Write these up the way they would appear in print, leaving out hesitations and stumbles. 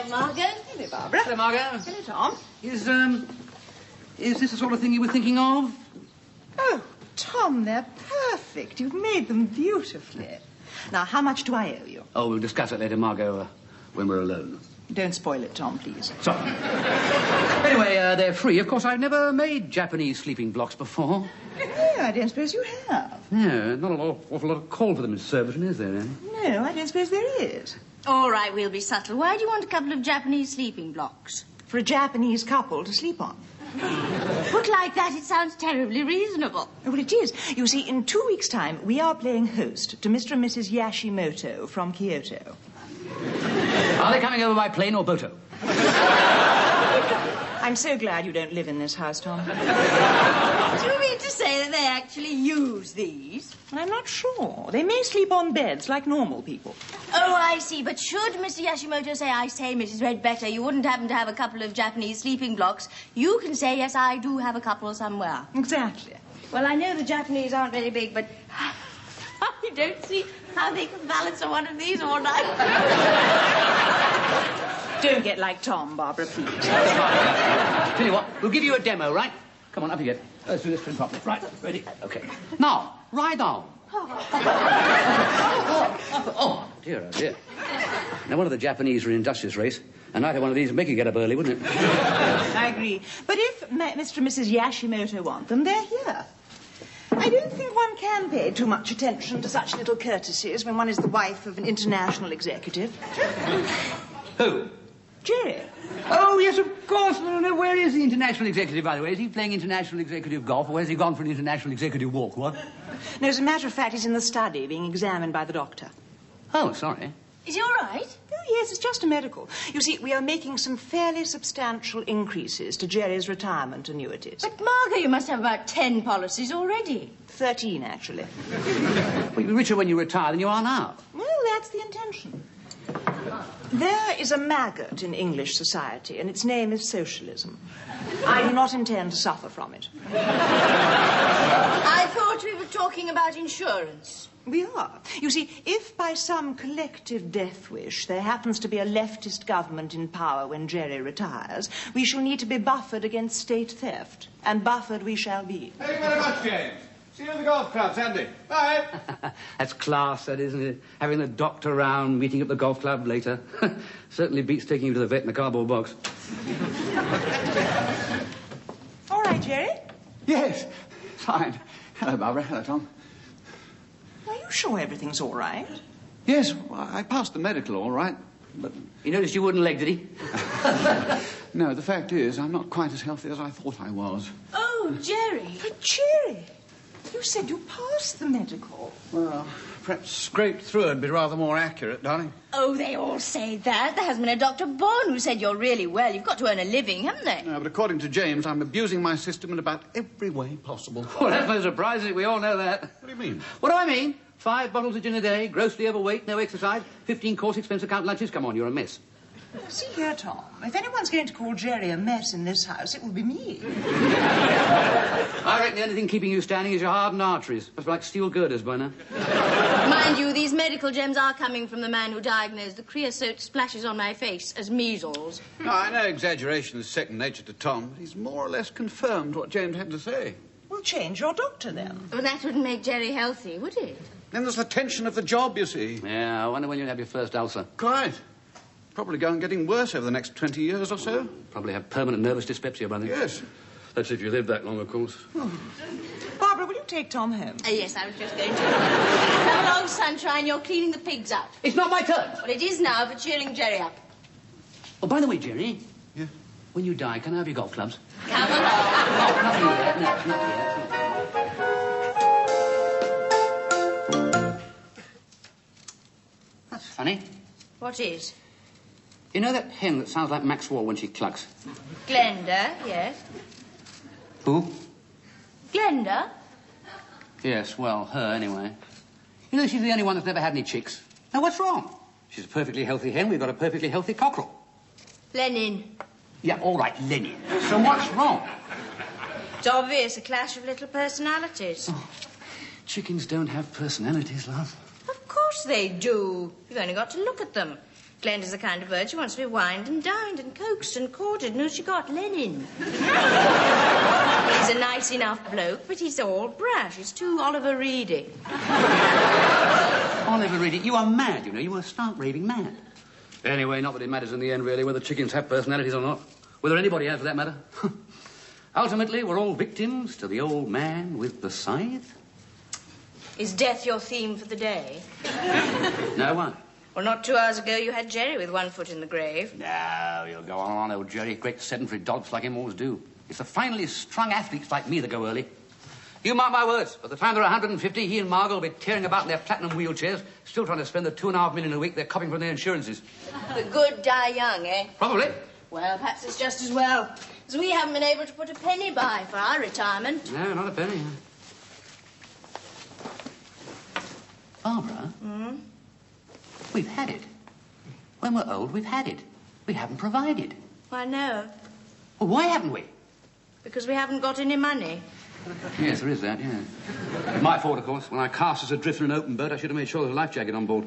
Hello, Margot. Hello, Barbara. Hello, Margot. Hello, Tom. Is this the sort of thing you were thinking of? Oh, Tom, they're perfect. You've made them beautifully. Now, how much do I owe you? Oh, we'll discuss it later, Margot, when we're alone. Don't spoil it, Tom, please. Sorry. Anyway, they're free. Of course, I've never made Japanese sleeping blocks before. No, I don't suppose you have. No, not an awful lot of call for them in Surbiton, is there, eh? No, I don't suppose there is. All right, we'll be subtle. Why do you want a couple of Japanese sleeping blocks? For a Japanese couple to sleep on. Put like that, it sounds terribly reasonable. Well, it is. You see, in 2 weeks' time, we are playing host to Mr. and Mrs. Yashimoto from Kyoto. Are they coming over by plane or boato? I'm so glad you don't live in this house, Tom. Do you mean to say that they actually use these? I'm not sure. They may sleep on beds like normal people. Oh, I see. But should Mr. Yashimoto say, I say, Mrs. Redbetter, you wouldn't happen to have a couple of Japanese sleeping blocks, you can say, yes, I do have a couple somewhere. Exactly. Well, I know the Japanese aren't very big, but I don't see how they can balance on one of these all night. Don't get like Tom, Barbara, please. Tell you what, we'll give you a demo, right? Come on, up you get. Let's do this thing properly. Right, ready? Okay. Now, ride on. Oh, dear, oh, dear. Now, one of the Japanese are an industrious race. A night of one of these would make you get up early, wouldn't it? I agree. But if Mr. and Mrs. Yashimoto want them, they're here. I don't think one can pay too much attention to such little courtesies when one is the wife of an international executive. Who? Jerry. Oh, yes, of course. No, where is the international executive, by the way? Is he playing international executive golf, or has he gone for an international executive walk, what? No, as a matter of fact, he's in the study being examined by the doctor. Oh, sorry. Is he all right? Oh, yes, it's just a medical. You see, we are making some fairly substantial increases to Jerry's retirement annuities. But, Margot, you must have about 10 policies already. 13, actually. Well, you'll be richer when you retire than you are now. Well, that's the intention. There is a maggot in English society, and its name is socialism. I do not intend to suffer from it. I thought we were talking about insurance. We are. You see, if by some collective death wish there happens to be a leftist government in power when Jerry retires, we shall need to be buffered against state theft. And buffered we shall be. Thank you very much, James. See you at the golf club, Sandy. Bye. That's class, that, isn't it? Having the doctor round, meeting at the golf club later. Certainly beats taking you to the vet in a cardboard box. All right, Jerry? Yes, fine. Hello, Barbara. Hello, Tom. Are you sure everything's all right? Yes, well, I passed the medical all right, but... He noticed your wooden leg, did he? No, the fact is, I'm not quite as healthy as I thought I was. Oh, Jerry. But, Jerry, you said you passed the medical. Well, perhaps scraped through would be rather more accurate, darling. Oh, they all say that. There has been a Dr. Bourne who said you're really well. You've got to earn a living, haven't they? No, but according to James, I'm abusing my system in about every way possible. Well, that's no surprise, is it? We all know that. What do you mean? What do I mean? 5 bottles of gin a day, grossly overweight, no exercise, 15-course expense account lunches. Come on, you're a mess. See here, Tom. If anyone's going to call Jerry a mess in this house, it will be me. I reckon the only thing keeping you standing is your hardened arteries. Must be like steel girders by now. Mind you, these medical gems are coming from the man who diagnosed the creosote splashes on my face as measles. No, I know exaggeration is second nature to Tom, but he's more or less confirmed what James had to say. We'll change your doctor, then. Well, that wouldn't make Jerry healthy, would it? Then there's the tension of the job, you see. Yeah, I wonder when you'll have your first ulcer. Quite. Probably going getting worse over the next 20 years or so. Probably have permanent nervous dyspepsia, brother. Yes. That's if you live that long, of course. Barbara, will you take Tom home? Yes, I was just going to. Come along, sunshine. You're cleaning the pigs out. It's not my turn. Well, it is now for cheering Jerry up. Oh, by the way, Jerry. Yeah? When you die, can I have your golf clubs? Come along. Oh, nothing yet. No, not yet. That's funny. What is? You know that hen that sounds like Max Wall when she clucks? Glenda, yes. Who? Glenda? Yes, well, her anyway. You know, she's the only one that's never had any chicks. Now, what's wrong? She's a perfectly healthy hen. We've got a perfectly healthy cockerel. Lenin. Yeah, all right, Lenin. So what's wrong? It's obvious, a clash of little personalities. Oh, chickens don't have personalities, love. Of course they do. You've only got to look at them. Glenda's the kind of bird she wants to be wined and dined and coaxed and courted. And who's she got? Lenin. He's a nice enough bloke, but he's all brash. He's too Oliver Reedy. Oliver Reedy, you are mad, you know. You are stark raving mad. Anyway, not that it matters in the end, really, whether chickens have personalities or not. Whether anybody has, for that matter. Ultimately, we're all victims to the old man with the scythe. Is death your theme for the day? No one. Well, not 2 hours ago you had Jerry with one foot in the grave. No, you'll go on, old Jerry. Great sedentary dollops like him always do. It's the finely strung athletes like me that go early. You mark my words, by the time they're 150, he and Margot will be tearing about in their platinum wheelchairs, still trying to spend the $2.5 million a week they're copying from their insurances. The good die young, eh? Probably. Well, perhaps it's just as well, as we haven't been able to put a penny by for our retirement. No, not a penny. Barbara? We've had it. When we're old, we've had it. We haven't provided. Why, no. Well, why haven't we? Because we haven't got any money. Yes, there is that, yeah. My fault, of course. When I cast us adrift in an open boat, I should have made sure there was a life jacket on board.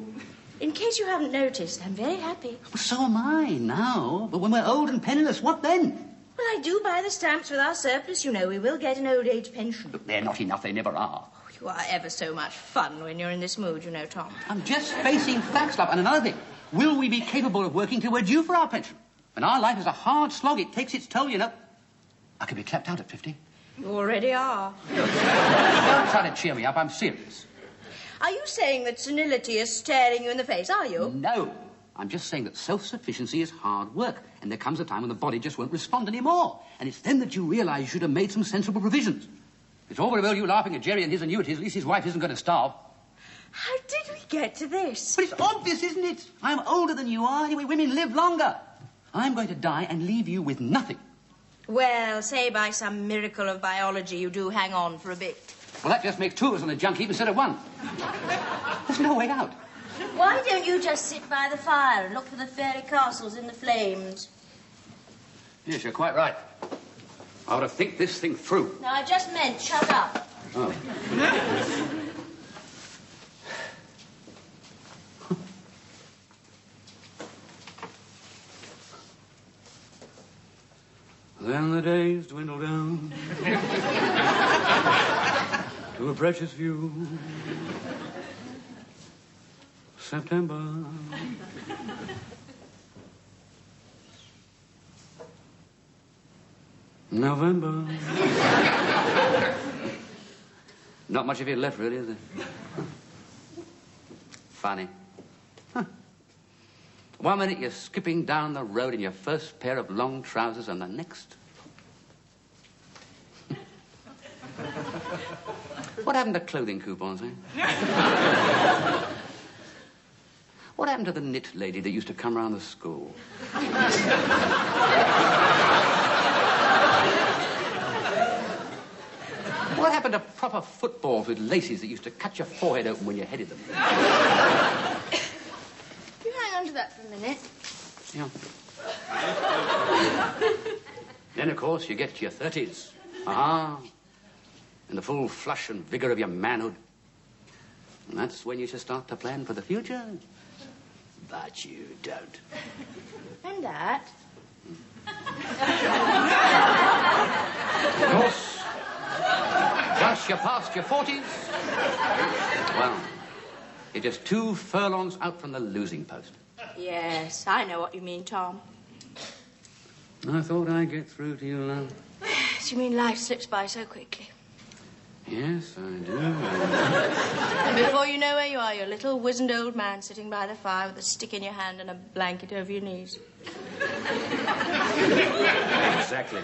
In case you haven't noticed, I'm very happy. Well, so am I now. But when we're old and penniless, what then? Well, I do buy the stamps with our surplus. You know, we will get an old age pension. But they're not enough. They never are. Oh, you are ever so much fun when you're in this mood, you know, Tom. I'm just facing facts, love. And another thing. Will we be capable of working till we're due for our pension? And our life is a hard slog. It takes its toll, you know. I could be clapped out at 50. You already are. Don't try to cheer me up. I'm serious. Are you saying that senility is staring you in the face, are you? No. I'm just saying that self-sufficiency is hard work. And there comes a time when the body just won't respond anymore. And it's then that you realise you should have made some sensible provisions. It's all very well you laughing at Jerry and his annuities. At least his wife isn't going to starve. How did we get to this? But it's obvious, isn't it? I'm older than you are. Anyway, women live longer. I'm going to die and leave you with nothing. Well, say by some miracle of biology you do hang on for a bit. Well, that just makes two of us on a junk heap instead of one. There's no way out. Why don't you just sit by the fire and look for the fairy castles in the flames? Yes, you're quite right. I ought to think this thing through. No, I just meant shut up. Oh. Then the days dwindle down to a precious few. September. November. Not much of it left, really, is there? Funny. Huh. 1 minute you're skipping down the road in your first pair of long trousers, and the next... What happened to clothing coupons, eh? What happened to the knit lady that used to come round the school? What happened to proper footballs with laces that used to cut your forehead open when you headed them? You hang on to that for a minute. Yeah. Then, of course, you get to your 30s. In the full flush and vigour of your manhood. And that's when you should start to plan for the future. But you don't. And that? Of course, once you're past your 40s, well, you're just 2 furlongs out from the losing post. Yes, I know what you mean, Tom. I thought I'd get through to you, love. You mean life slips by so quickly? Yes, I do. And before you know where you are, you're a little wizened old man sitting by the fire with a stick in your hand and a blanket over your knees. Exactly.